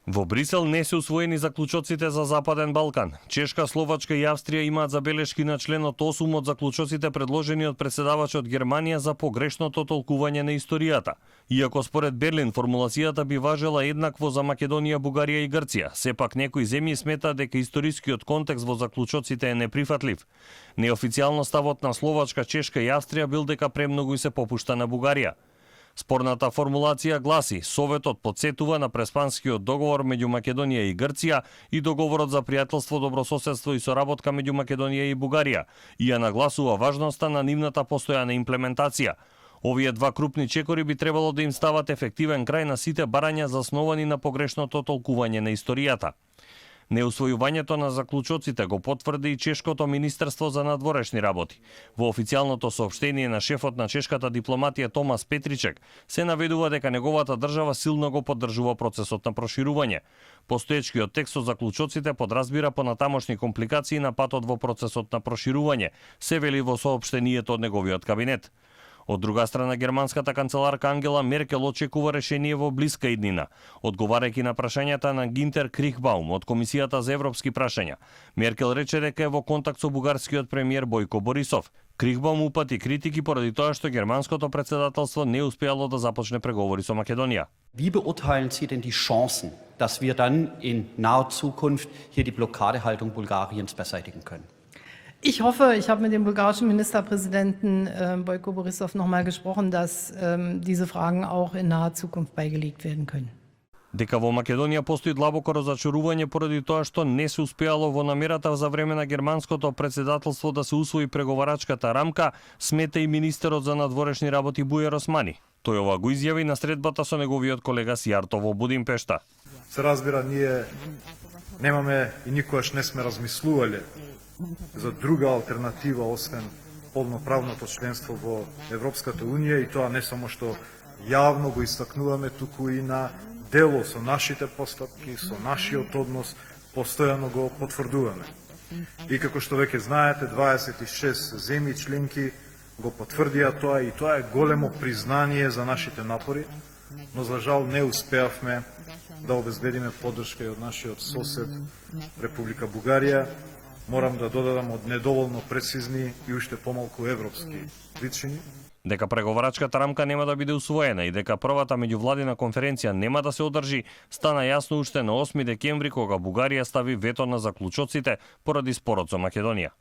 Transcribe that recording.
Во Брисел не се усвоени заклучоците за Западен Балкан. Чешка, Словачка и Австрија имаат забелешки на членот 8 од заклучоците предложени од председавачот Германија за погрешното толкување на историјата. Иако според Берлин формулацијата би важела еднакво за Македонија, Бугарија и Грција, сепак некои земји сметаат дека историскиот контекст во заклучоците е неприфатлив. Неофицијално ставот на Словачка, Чешка и Австрија бил дека премногу и се попушта на Бугарија. Спорната формулација гласи: Советот потсетува на преспанскиот договор меѓу Македонија и Грција и договорот за пријателство, добрососедство и соработка меѓу Македонија и Бугарија и ја нагласува важноста на нивната постојана имплементација. Овие два крупни чекори би требало да им стават ефективен крај на сите барања засновани на погрешното толкување на историјата. Неусвојувањето на заклучоците го потврди и Чешкото министерство за надворешни работи. Во официјалното соопштение на шефот на чешката дипломатија Томас Петричек се наведува дека неговата држава силно го поддржува процесот на проширување. Постоечкиот текст со заклучоците подразбира понатамошни компликации на патот во процесот на проширување, се вели во соопштението од неговиот кабинет. Од друга страна, германската канцеларка Ангела Меркел очекува решение во блиска иднина, одговарајќи на прашањата на Гинтер Крихбаум од Комисијата за европски прашања. Меркел рече дека е во контакт со бугарскиот премиер Бојко Борисов. Крихбаум упати критики поради тоа што германското председателство не успеало да започне преговори со Македонија. Wie beurteilen Sie denn die Chancen, dass wir dann in naher Zukunft hier die Blockadehaltung Bulgariens beseitigen können? Ich hoffe, ich habe mit dem bulgarischen Ministerpräsidenten Boyko Borisov noch mal gesprochen, dass diese Fragen auch in naher Zukunft beigelegt werden können. Дека во Македонија постои длабоко разочарување поради тоа што не се успеало во намерата за време на германското председателство да се усвои преговарачката рамка, смета и министерот за надворешни работи Бујар Османи. Тој ова го изјави на средбата со неговиот колега Сијарто во Будимпешта. Се разбира, ние немаме и никогаш не сме размислувале за друга алтернатива освен полноправното членство во Европската Унија, и тоа не само што јавно го истакнуваме, туку и на дело со нашите постапки, со нашиот однос, постојано го потврдуваме. И како што веќе знаете, 26 земји членки го потврдија тоа, и тоа е големо признание за нашите напори, но за жал не успеавме да обезбедиме поддршка и од нашиот сосед Република Бугарија. Морам да додадам од недоволно прецизни и уште помалку европски причини. Дека преговарачката рамка нема да биде усвоена и дека првата меѓувладина конференција нема да се одржи, стана јасно уште на 8 декември кога Бугарија стави вето на заклучоците поради спорот со Македонија.